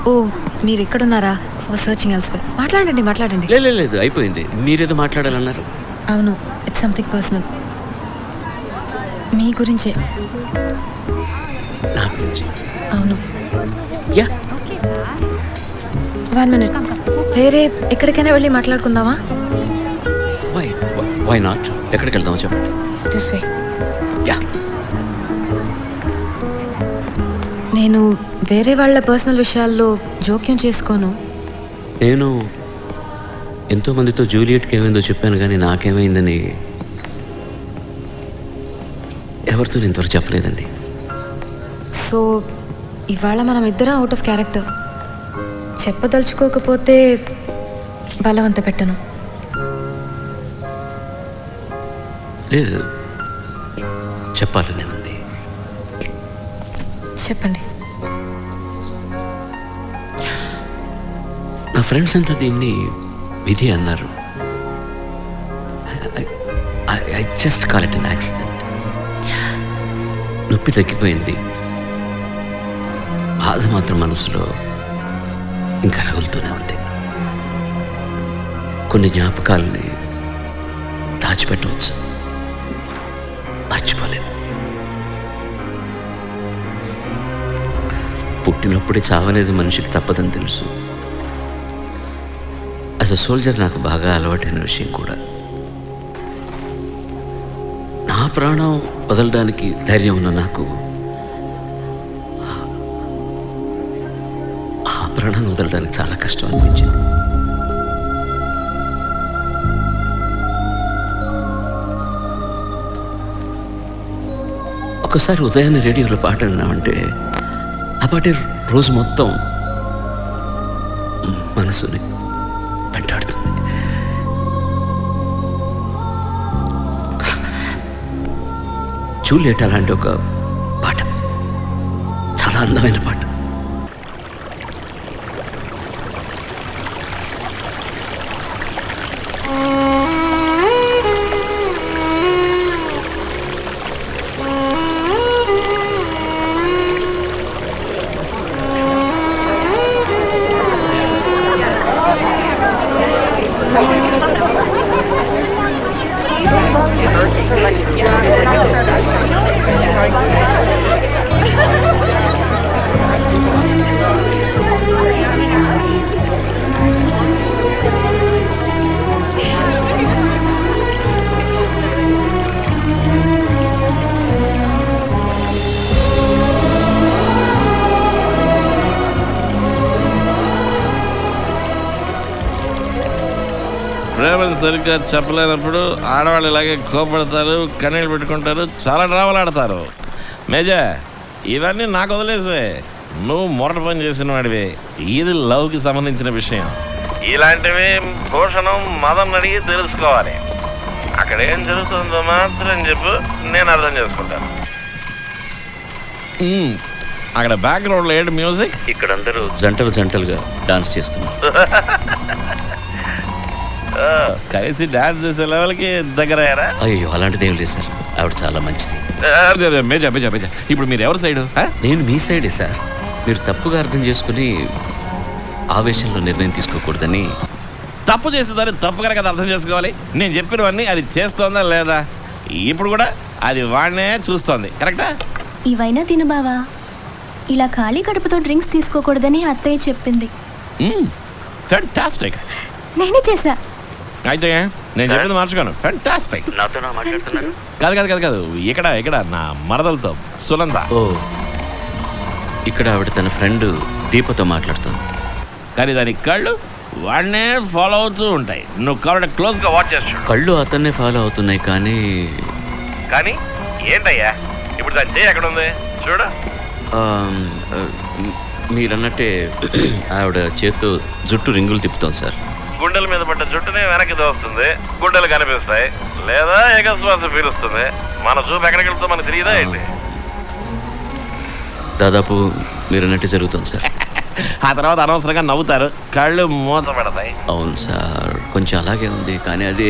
ఓ మీరు ఎక్కడున్నారా? Searching elsewhere. మాట్లాడండి. లేదు అయిపోయింది. మీరేదో మాట్లాడాలన్నారు. అవును, ఇట్స్ సంథింగ్ పర్సనల్. మీ గురించే. నా గురించి? అవును. Yeah 1 minute. వేరే ఎక్కడికైనా వెళ్ళి మాట్లాడుకుందామా? Why not? ఎక్కడికి వెళ్దామో చెప్పండి. This way. యా. నేను వేరే వాళ్ళ పర్సనల్ విషయాల్లో జోక్యం చేసుకోను. నేను ఎంతోమందితో జూలియట్కి ఏమైందో చెప్పాను, కానీ నాకేమైందని ఎవరితో ఇంతవరకు చెప్పలేదండి. సో ఇవాళ మనం ఇద్దరం అవుట్ ఆఫ్ క్యారెక్టర్. చెప్పదలుచుకోకపోతే బలవంత పెట్టను. లేదు, చెప్పాలనే ఉంది. చెప్పండి. నా ఫ్రెండ్స్ అంతా దీన్ని విధి అన్నారు. I just call it an accident. నొప్పి తగ్గిపోయింది, బాధ మాత్రం మనసులో ఇంకా రగులుతూనే ఉంది. కొన్ని జ్ఞాపకాలని దాచిపెట్టవచ్చు, మర్చిపోలేము. పుట్టినప్పుడే చావనేది మనిషికి తప్పదని తెలుసు. యాజ్ అ సోల్జర్ నాకు బాగా అలవాటైన విషయం కూడా. నా ప్రాణం వదలడానికి ధైర్యం ఉన్న నాకు ఆ ప్రాణాన్ని వదలడానికి చాలా కష్టం అనిపించింది. ఒకసారి ఉదయాన్నే రేడియోలో పాట విన్నామంటే ఆ పాటే రోజు మొత్తం మనసుని వెంటాడుతుంది. జూలియట్ అలాంటి ఒక పాట, చాలా అందమైన పాట. ప్రేమను సరిగ్గా చెప్పలేనప్పుడు ఆడవాళ్ళు ఇలాగే కోపడతారు, కన్నీళ్ళు పెట్టుకుంటారు, చాలా డ్రామాలు ఆడతారు. మేజా, ఇవన్నీ నాకు వదిలేసే. నువ్వు మొరట పని చేసిన వాడివి. ఇది లవ్కి సంబంధించిన విషయం. ఇలాంటివి భూషణం మదన్ అడిగి తెలుసుకోవాలి. అక్కడ ఏం జరుగుతుందో మాత్రం చెప్పు, నేను అర్థం చేసుకుంటాను. అక్కడ బ్యాక్గ్రౌండ్లో ఏంటి మ్యూజిక్? ఇక్కడ అందరూ జంటలుగా డాన్స్ చేస్తున్నారు. కలిసి డాన్స్ చేసే లెవెల్కి దగ్గర అయ్యారా? అయ్యో, అలాంటిది ఏం లేదు సార్. ఆవిడ చాలా మంచిది. మేజా ఇప్పుడు మీరు ఎవరి సైడు? నేను మీ సైడే సార్. మీరు తప్పుగా అర్థం చేసుకుని ఆవేశంలో నిర్ణయం తీసుకోకూడదని. తప్పు చేసేదాన్ని తప్పుగా కదా అర్థం చేసుకోవాలి. నేను చెప్పినవన్నీ అది చేస్తోందా లేదా? ఇప్పుడు కూడా అది వాడినే చూస్తోంది. కరెక్టా? ఇవైనా తిను బావా. ఇలా ఖాళీ కడుపుతో డ్రింక్స్ తీసుకోకూడదని అత్తయ్య చెప్పింది. ఫెంటాస్టిక్. నేనే చేశా. అయితే నేను చెప్పింది మార్చుకోను. ఫెంటాస్టిక్. నాతో మాట్లాడుతున్నారు? కాదు. ఇక్కడ నా మరదలతో, సునంద. ఓ, ఇక్కడ ఆవిడ తన ఫ్రెండ్ దీపతో మాట్లాడుతుంది. కానీ దాని కళ్ళు వాడినే ఫాలో అవుతూ ఉంటాయి. నువ్వు కాబట్టి క్లోజ్గా వాచ్ చేస్తాడు. కళ్ళు అతన్నే ఫాలో అవుతున్నాయి. కానీ ఏంటయ్యా ఇప్పుడు దాని చేయి ఎక్కడ ఉంది చూడు. మీరన్నట్టే ఆవిడ చేత్తో జుట్టు రింగులు తిప్పుతోంది సార్. గుండెల మీద పడ్డ జుట్టునే వెనక్కి దోస్తుంది, గుండెలు కనిపిస్తాయి, లేదా ఏకశ్వాస పీలుస్తుంది. మన చూపు ఎక్కడికి వెళ్తుందో మనకు తెలియదా ఏంటి? దాదాపు మీరన్నట్టే జరుగుతుంది సార్. ఆ తర్వాత అనవసరంగా నవ్వుతారు, కళ్ళు మూత పెడతాయి. అవును సార్, కొంచెం అలాగే ఉంది. కానీ అది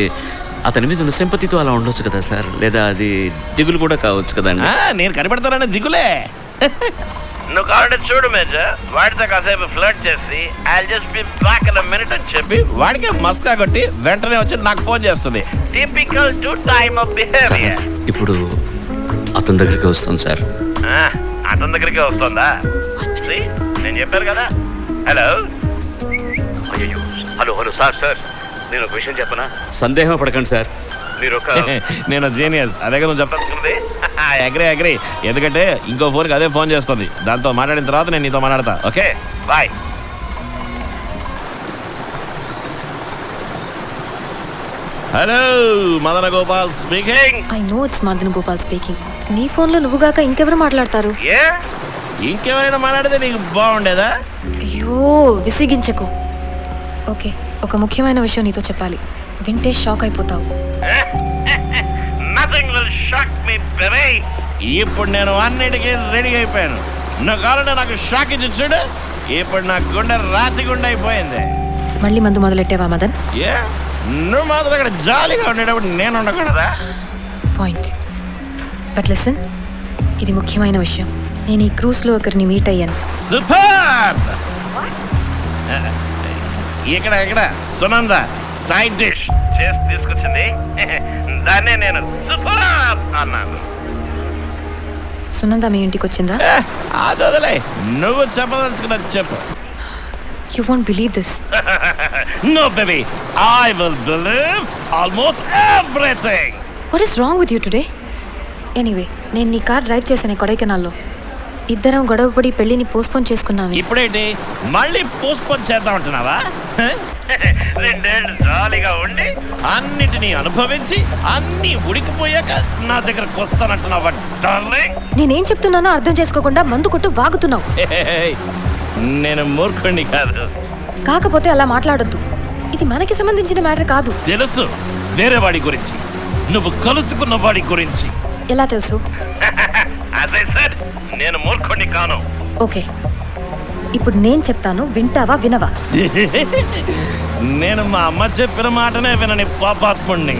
అతని మీద ఉన్న సింపతితో అలా ఉండొచ్చు కదా సార్. లేదా అది దిగులు కూడా కావచ్చు కదండి. నేను కనిపెడతాననే దిగులే. నువ్వు కావాలంటే చూడు మేజర్, వాడితో కాసేపు ఫ్లర్ట్ చేసి I just be back in minute అని చెప్పి వాడికి మస్కా కొట్టి వెంటనే వచ్చి నాకు ఫోన్ చేస్తుంది. Typical to time of sir behaviour. ఇప్పుడు అతని దగ్గరికి వస్తాను సార్. అతని దగ్గరికి వస్తుందా? See, నేను చెప్పాను కదా. హలో అయ్యో, హలో హలో సార్ సార్, నేను ఒక విషయం చెప్పనా? సందేహం పడకండి సార్, మీరు ఒక నేను జీనియస్. అదే కదా నువ్వు చెప్పాల్సింది. అగ్రి ఎందుకంటే ఇంకో ఫోన్కి అదే ఫోన్ చేస్తుంది. దాంతో మాట్లాడిన తర్వాత నేను నీతో మాట్లాడతా. Okay bye. Hello Madana Gopal speaking. I know it's Madan Gopal speaking. నీ ఫోన్లో నువ్వుగాక ఇంకెవరు మాట్లాడతారు? ఏ ఇంకెవరైనా మాట్లాడితే నీకు బాగుండేదా? అయ్యో విసిగించకు. ఓకే, ఒక ముఖ్యమైన విషయం నీతో చెప్పాలి. వింటే షాక్ అయిపోతావు. Nothing will shock me baby. ఇప్పుడు నేను అన్నిటికీ రెడీ అయిపోయాను. నువ్వు కావాలంటే నాకు షాక్ ఇచ్చి చూడు. ఇప్పుడు నా గుండె రాతి గుండె అయిపోయింది. మళ్ళీ మందు మొదలెట్టావా మదన్? ఏ నువ్వు మాత్రం అక్కడ జాలీగా ఉండేటప్పుడు నేను ఉండకూడదా? పాయింట్. బట్ లిసన్, ఇది ముఖ్యమైన విషయం. నేను ఈ క్రూజ్లో ఒకరిని మీట్ అయ్యాను. సూపర్. ఇక్కడ సునంద సైడ్ డిష్ చేసి తీసుకొచ్చింది. దాన్నే నేను సూపర్ అన్నాను. సునంద మీ ఇంటికి వచ్చిందా? అది వదిలే, నువ్వు చెప్పదలుచుకున్నది చెప్పు. You won't believe this. No baby, I will believe almost everything. What is wrong with you today? Anyway, నేను నీ కార్ డ్రైవ్ చేశాను కొడైకెనాల్లో. ఇద్దరం గొడవపడి పెళ్లిని పోస్ట్పోన్ చేసుకున్నాము. ఇప్పుడేంటి మళ్ళీ పోస్ట్పోన్ చేద్దాం అంటున్నావా? రెండేళ్ళు జాలీగా ఉండి అన్నిటినీ అనుభవించి అన్ని ఉడికిపోయాక నా దగ్గరకు వస్తానంటున్నావా డార్లింగ్? నేనేం చెప్తున్నానో అర్థం చేసుకోకుండా మందు కొట్టు వాగుతున్నావు. నేను మూర్ఖుడిని కాదు. కాకపోతే అలా మాట్లాడొద్దు. ఇది మనకి సంబంధించిన మ్యాటర్ కాదు. తెలుసు, వేరే వాడి గురించి, నువ్వు కలుసుకున్న వాడి గురించి. ఎలా తెలుసు? అదే సార్, నేను మూర్ఖుడిని కాను. ఓకే, ఇప్పుడు నేను చెప్తాను, వింటావా వినవా? నేను మా అమ్మ చెప్పిన మాటనే వినని పాపాత్ముడిని,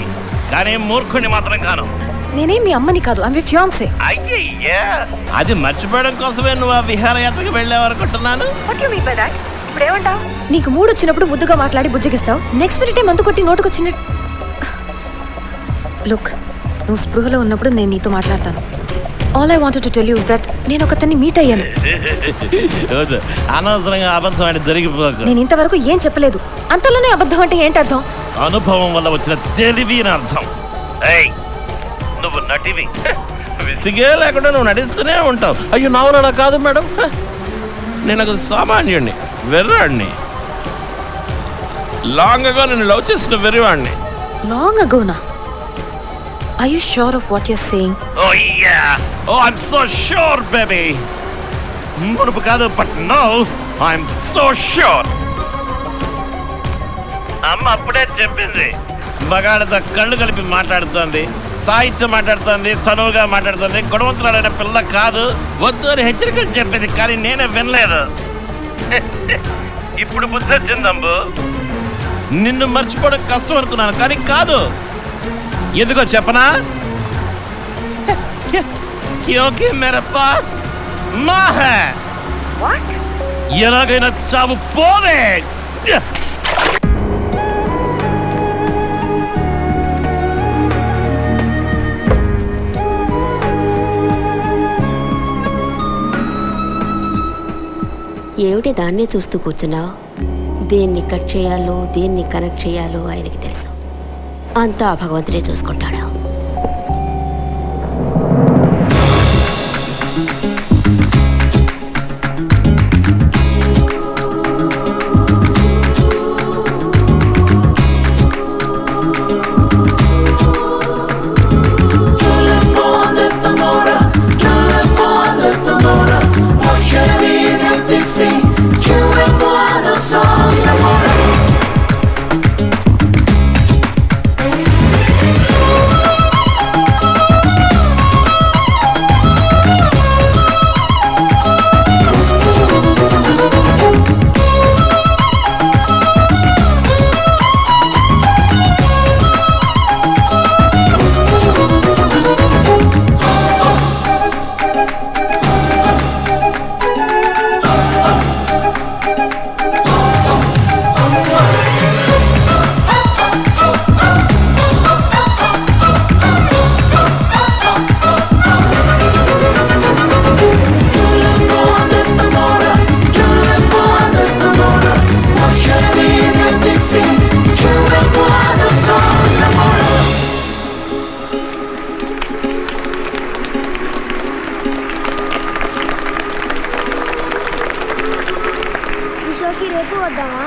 కానీ మూర్ఖుడిని మాత్రం కాను. నేనేం మీ అమ్మని కాదు, ఆమె ఫియాన్సే. అయ్యయ్యా, అది మర్చిపోవడం కోసమే నువ్వు ఆ విహారయాత్రకు వెళ్ళావనుకుంటున్నాను. నీకు మూడు వచ్చినప్పుడు ముద్దుగా మాట్లాడి బుజ్జగిస్తావు. నెక్స్ట్ మినిటే మందు కొట్టి నోటుకొచ్చిన. లుక్, నువ్వు స్పృహలో ఉన్నప్పుడు నేను నీతో మాట్లాడతాను. All I wanted to tell you is that నేను ఒకతన్ని మీట్ అయ్యాను. అనవసరంగా అబద్ధం అంటే జరిగిపోకు. నేను ఇంతవరకు ఏం చెప్పలేదు. అంతలోనే అబద్ధం అంటే ఏంటి అర్థం? అనుభవం వల్ల వచ్చిన తెలివి అని అర్థం. నువ్వు నటివి, విసిగే లేకుండా నువ్వు నటిస్తూనే ఉంటావు. అయ్యో నావలా కాదు మేడం, నేను ఒక సామాన్యుడిని, వెర్రాడిని. లాంగ్గా నేను లవ్ చేసిన వెర్రివాడిని. Long అగోనా? Are you sure of what you're saying? Oh yeah. Oh, I'm so sure, baby. మునుపు కాదు, but now I'm so sure. అమ్మ అప్పుడే చెప్పింది. మగాడితో కళ్ళు కలిపి మాట్లాడుతోంది, సాహిత్యం మాట్లాడుతోంది, చనువుగా మాట్లాడుతోంది. గుణవంతురాలైన పిల్ల కాదు, వద్దు అని హెచ్చరికలు చెప్పింది, కానీ నేనే వినలేదు. ఇప్పుడు బుద్ధి వచ్చిందమ్ము. నిన్ను మర్చిపోవడం కష్టం అనుకున్నాను, కానీ కాదు. ఎందుకో చెప్పనా? క్యోంకి మేరా పాస్ మా హై. ఎలాగైనా చావు పోరే. ఏమిటి దాన్నే చూస్తూ కూర్చున్నావు? దేన్ని కట్ చేయాలో దేన్ని కనెక్ట్ చేయాలో ఆయనకి తెలుసు. అంతా భగవంతుడే చూసుకుంటాడు. ఈ షోకి రేపు వద్దామా?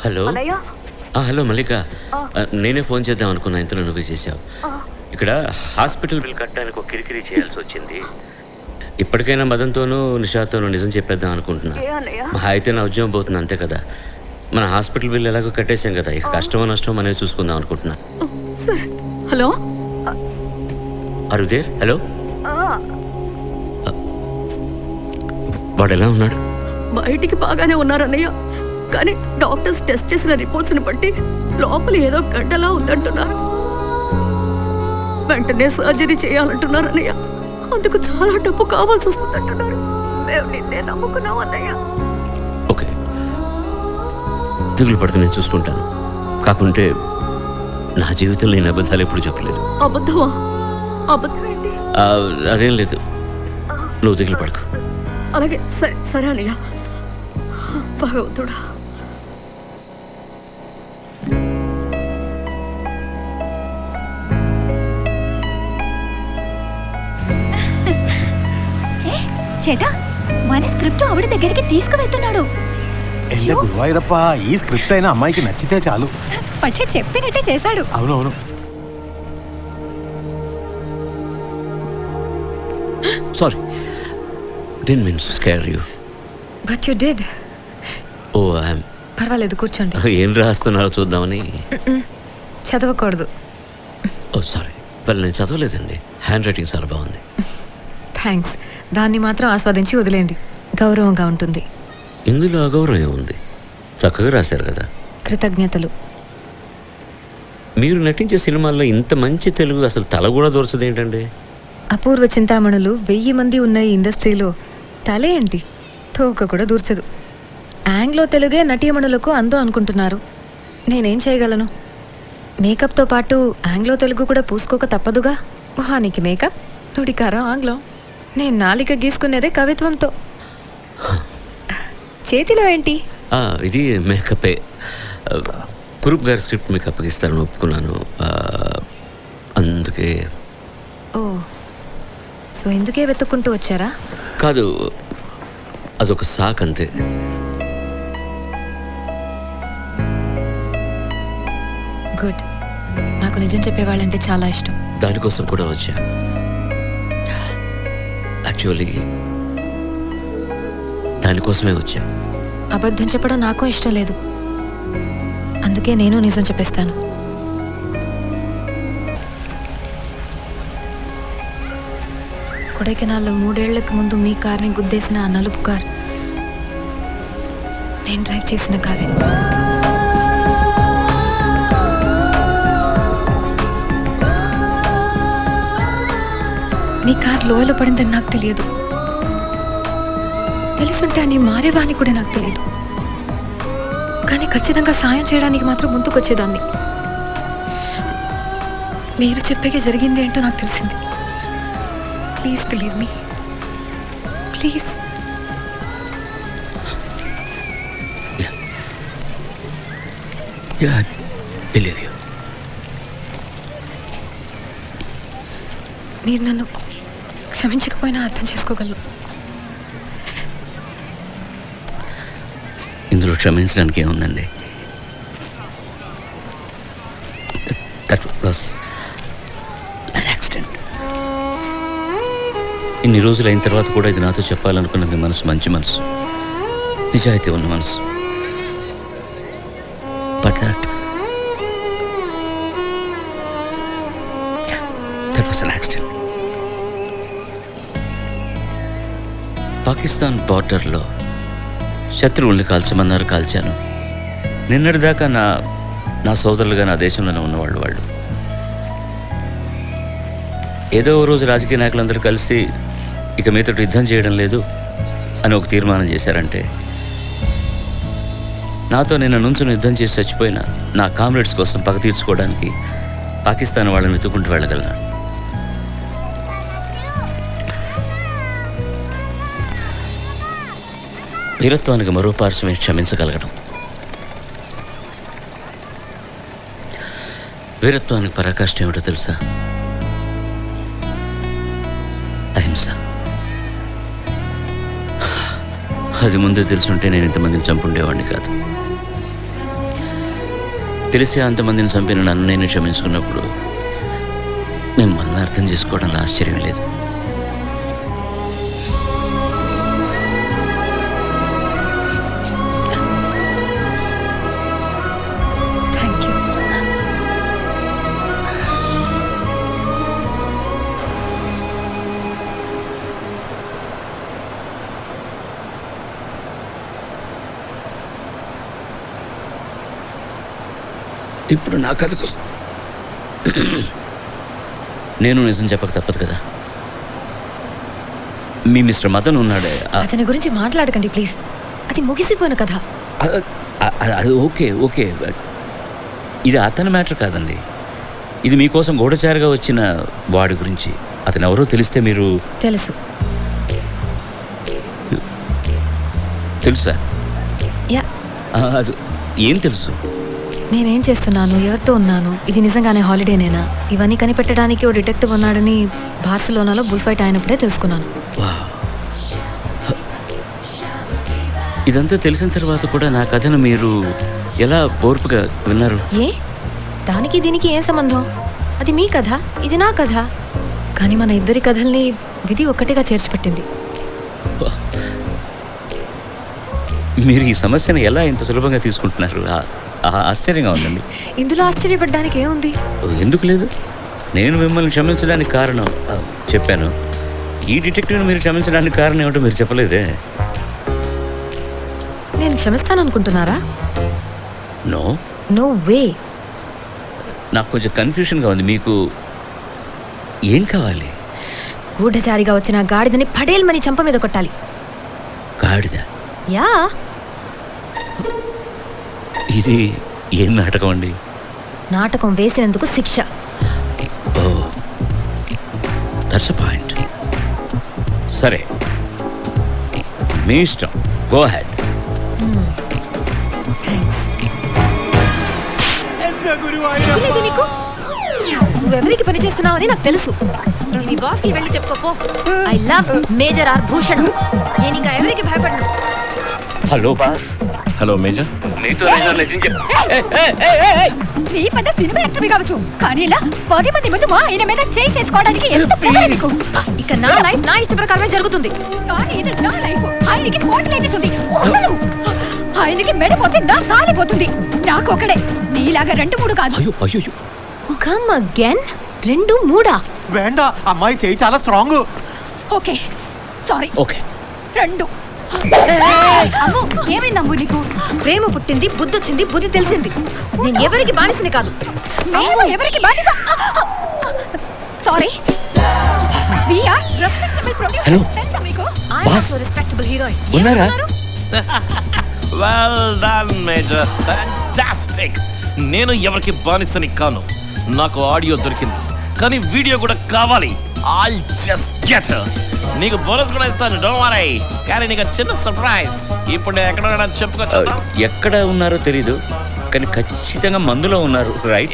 హలో హలో మల్లిక, నేనే ఫోన్ చేద్దాం అనుకున్నా, ఇంతలో నువ్వే చేసావు. ఇక్కడ హాస్పిటల్ బిల్ కట్టడానికి ఒక కిరికిరి చేయాల్సి వచ్చింది. ఇప్పటికైనా మదన్తోనూ నిషాతోనూ నిజం చెప్పేద్దాం అనుకుంటున్నా. మా అయితే నా ఉద్యోగం పోతుంది, అంతే కదా. మన హాస్పిటల్ బిల్ ఎలాగో కట్టేసాం కదా, ఇక కష్టమో నష్టమో అనేది చూసుకుందాం అనుకుంటున్నా. హలో అరుదేర్, హలో. వాడు ఎలా ఉన్నాడు? బయటికి బాగానే ఉన్నారన్నయ్య, కానీ డాక్టర్స్ టెస్ట్ చేసిన రిపోర్ట్స్ని బట్టి లోపల ఏదో గడ్డలా ఉందంటున్నారు. వెంటనే సర్జరీ చేయాలంటున్నారు అన్నయ్య. అందుకు చాలా డబ్బు కావాల్సి వస్తుందంటున్నారు. మేము నిన్నే నమ్ముకున్నాం అన్నయ్య. ఓకే, దిగులు పడుకు, నేను చూసుకుంటాను. కాకుంటే నా జీవితంలో నేను అబద్ధాలు ఎప్పుడు చెప్పలేదు. అబద్ధమా? అబద్ధం ఏంటి? అదేం లేదు, నువ్వు దిగులు పడుకు. అలాగే, సరే సరే అన్నయ్య. భగవంతుడా. చేటా, మన స్క్రిప్ట్ ఆవిడ దగ్గరికి తీసుకువెళ్తున్నాడు. ఏంటే గురువాయూరప్ప, ఈ స్క్రిప్ట్ అయినా అమ్మాయికి నచ్చితే చాలు. പക്ഷേ చెప్పినట్టే చేశాడు. అవునవును. Sorry, didn't mean to scare you. But you did. Oh, I'm పర్వాలేదు, కూర్చోండి. ఏం రాస్తున్నారో చూద్దామని. చదవకూడదు. ఓ సారీ, వెల్ నేను చదవలేదండి. హ్యాండ్ రైటింగ్ చాలా బాగుంది. థ్యాంక్స్. దాన్ని మాత్రం ఆస్వాదించి వదిలేండి, గౌరవంగా ఉంటుంది. ఇందులో అగౌరవం ఏముంది? చక్కగా రాశారు కదా. కృతజ్ఞతలు. మీరు నటించే సినిమాల్లో ఇంత మంచి తెలుగు అసలు తల కూడా దొరచదు ఏంటండి? అపూర్వ చింతామణులు 1000 మంది ఉన్న ఈ ఇండస్ట్రీలో తలే ఏంటి, తోక కూడా దూర్చదు. ఆంగ్లో తెలుగే నటీమణులకు అందం అనుకుంటున్నారు. నేనేం చేయగలను? మేకప్తో పాటు ఆంగ్లో తెలుగు కూడా పూసుకోక తప్పదుగా. మొహానికి మేకప్, నుడికారం ఆంగ్లం. నేను నాలిక గీసుకునేదే కవిత్వంతో. చేతిలో ఏంటి? ఇది మేకపే. కురూప్ గారి స్క్రిప్ట్ మీకు అప్పగిస్తారని ఒప్పుకున్నాను, అందుకే. ఓ, సో ఎందుకే వెతుక్కుంటూ వచ్చారా? కాదు, అదొక సాక్ అంతే. గుడ్. నాకు నిజం చెప్పేవాళ్ళంటే చాలా ఇష్టం. దానికోసం కూడా వచ్చా. యాక్చువల్లీ దానికోసమే వచ్చా. అబద్ధం చెప్పడం నాకు ఇష్టం లేదు, అందుకే నేను నిజం చెప్పేస్తాను. కొడైకెనాల్లో 3 ఏళ్లకు ముందు మీ కార్ని గుద్దేసిన ఆ నలుపు కార్ నేను డ్రైవ్ చేసిన కారే. మీ కార్ లోయలో పడిందని నాకు తెలియదు. తెలుసుంటే అని మారేవాని కూడా నాకు తెలియదు. కానీ ఖచ్చితంగా సాయం చేయడానికి మాత్రం ముందుకొచ్చేదాన్ని. మీరు చెప్పాకే జరిగింది ఏంటో నాకు తెలిసింది. Please believe me, please. మీరు నన్ను క్షమించకపోయినా అర్థం చేసుకోగలను. ఇందులో క్షమించడానికి ఏముందండి? Was an accident. ఇన్ని రోజులు అయిన తర్వాత కూడా ఇది నాతో చెప్పాలనుకున్న మీ మనసు మంచి మనసు, నిజాయితీ ఉన్న మనసు. But that was an accident. Pakistan బార్డర్లో శత్రువుల్ని కాల్చమన్నారు, కాల్చాను. నిన్నటిదాకా నా సోదరులుగా నా దేశంలోనే ఉన్నవాళ్ళు వాళ్ళు. ఏదో ఓ రోజు రాజకీయ నాయకులందరూ కలిసి ఇక మీతో యుద్ధం చేయడం లేదు అని ఒక తీర్మానం చేశారంటే, నాతో నిన్న నుంచుని యుద్ధం చేసి చచ్చిపోయిన నా కామ్రేడ్స్ కోసం పగ తీర్చుకోవడానికి పాకిస్తాన్ వాళ్ళని వెతుక్కుంటూ వెళ్ళగలను. వీరత్వానికి మరో పార్శ్వమే క్షమించగలగడం. వీరత్వానికి పరాకాష్ఠ ఏమిటో తెలుసా? అహింస. అది ముందే తెలుసుంటే నేను ఇంతమందిని చంపుండేవాడిని కాదు. తెలిసే అంతమందిని చంపిన నన్ను నేను క్షమించుకున్నప్పుడు మిమ్మల్ని అర్థం చేసుకోవడంలో ఆశ్చర్యం లేదు. Thank you. ఇప్పుడు నా కథకు నేను నిజం చెప్పక తప్పదు కదా. మీ మిస్టర్ మదన్ ఉన్నాడే, అతని గురించి మాట్లాడకండి ప్లీజ్. అది ముగిసిపోయిన కథ. అది ఓకే ఓకే, ఇది అతని మ్యాటర్ కాదండి. ఇది మీకోసం గూఢచారిగా వచ్చిన వాడి గురించి. అతను ఎవరో తెలిస్తే మీరు... తెలుసు. తెలుసా? యా. అది ఏం తెలుసు? నేనేం చేస్తున్నాను, ఎవరితో ఉన్నాను, ఇది నిజంగానే హాలిడేనేనా, ఇవన్నీ కనిపెట్టడానికి ఓ డిటెక్టివ్ ఉన్నాడని బార్సిలోనాలో బుల్ ఫైట్ అయినప్పుడే తెలుసుకున్నాను. ఇదంతా తెలిసిన తర్వాత కూడా నా కథను మీరు ఎలా ఓర్పుగా విన్నారు? ఏ దానికి దీనికి ఏం సంబంధం? అది మీ కథ, ఇది నా కథ. కానీ మన ఇద్దరి కథల్ని విధి ఒక్కటిగా చేర్చిపెట్టింది. మీరు ఈ సమస్యను ఎలా ఇంత సులభంగా తీసుకుంటున్నారు? ఆశ్చర్యంగా ఉందండి. ఇందులో ఆశ్చర్యపడడానికి ఏముంది? ఎందుకు లేదు? నేను మిమ్మల్ని క్షమించడానికి కారణం చెప్పాను. ఈ డిటెక్టివ్ని మీరు క్షమించడానికి కారణం ఏమిటో మీరు చెప్పలేదే. నేను క్షమిస్తాననుకుంటున్నారా? No no way. నాకు కొంచెం కన్ఫ్యూషన్గా ఉంది. మీకు ఏం కావాలి? గూఢచారిగా వచ్చిన గాడిదని పడేల్మని చంప మీద కొట్టాలి. గాడిద? యా. ఇది ఏం నాటకం అండి? నాటకం వేసినందుకు శిక్ష. ఓ, దట్స్ ఎ పాయింట్. సరే, మీ ఇష్టం. Go head. థ్యాంక్స్. నీకు నువ్వెవరికి పని చేస్తున్నావని నాకు తెలుసు. ఇది మీ బాస్కి వెళ్ళి చెప్పుకోపో. I love major R Bhushan. నేను ఇంకా ఎవరికి భయపడను. Hello boss. Hello major. నీ పెద్ద సినిమా యాక్టర్ కావచ్చు, కానీ ఇలా 10 మంది ముందు మా ఆయన మీద చేయి చేసుకోవడానికి ఎంత ప్రేమ నీకు? ఇక నా లైఫ్ నా ఇష్ట ప్రకారమే జరుగుతుంది. కానీ ఇది నా లైఫ్. ఆయనకి స్పాట్ లైట్ ఉంది. ఆయనకి మెడపోతే నా కాలిపోతుంది. నాకు ఒకడే, నీలాగా 2-3 కాదు. అయ్యో అయ్యో. Come again. 2-3 వేండా, అమ్మాయి చేయి చాలా స్ట్రాంగ్. Okay sorry. ఓకే 2. ఏమైందమ్ము నీకు? ప్రేమ పుట్టింది, బుద్ధి వచ్చింది, బుద్ధి తెలిసింది. నేను ఎవరికి బానిసని కాదు. మేము ఎవరికి బానిస? Sorry. We are respectable producer. Hello తెలుసా మీకు? I boss. Also respectable heroine. ఉన్నారా? Well done major, fantastic. నేను ఎవరికి బానిసని కాను. నాకు ఆడియో దొరికింది, కానీ వీడియో కూడా కావాలి. ఐ జస్ట్ గెట్ నీకు బోనస్ కూడా ఇస్తాను, డోంట్ వరీ. కానీ నీకు చిన్న సర్ప్రైజ్. ఇప్పుడు నేను ఎక్కడ ఉన్నానో చెప్పుకో. ఎక్కడ ఉన్నారో తెలీదు, కానీ ఖచ్చితంగా మందులో ఉన్నారు, రైట్?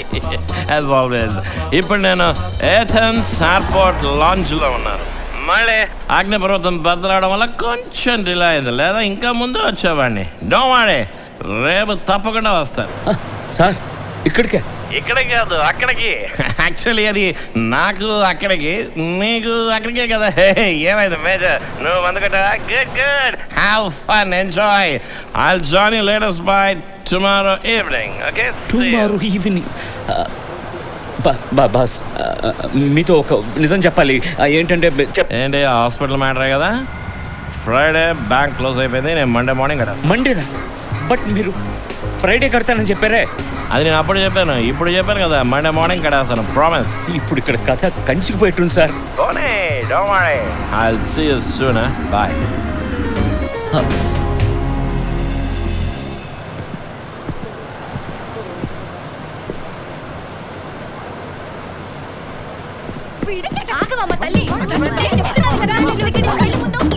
As always. ఇప్పుడు నేను ఏథెన్స్ ఎయిర్పోర్ట్ లాంచ్ లో ఉన్నాను. మళ్ళీ అగ్నిపర్వతం బద్దలవడం వల్ల కొంచెం డిలే అయింది, లేదా ఇంకా ముందు వచ్చేవాడిని. డోంట్ వరీ, రేపు తప్పకుండా వస్తాను. సార్ ఇక్కడికే ఇక్కడికి కాదు అక్కడికి. యాక్చువల్లీ అది నాకు అక్కడికి, నీకు అక్కడికే కదా. ఏమైంది మేజర్, నువ్వు అందుకట? Good good, have fun, enjoy. I'll join you latest bye tomorrow evening. Okay, tomorrow evening. Boss, మీతో ఒక నిజం చెప్పాలి. ఏంటంటే ఏంటి హాస్పిటల్ మ్యాటరే కదా. ఫ్రైడే బ్యాంక్ క్లోజ్ అయిపోయింది, నేను మండే మార్నింగ్ కదా. మండేనా? బట్ మీరు ఫ్రైడే కడతానని చెప్పారే. అది నేను అప్పుడు చెప్పాను, ఇప్పుడు చెప్పాను కదా, మండే మార్నింగ్ కడేస్తాను, ప్రామిస్. ఇప్పుడు ఇక్కడ కథ కంచికిపోయిట్టుంది sir. Don't worry, I'll see you soon. Bye. ఆగవమ్మ తల్లి, నేను చెప్తున్నాను కదా, నువ్వు ఇక్కడి నుంచి వెళ్ళు ముందు.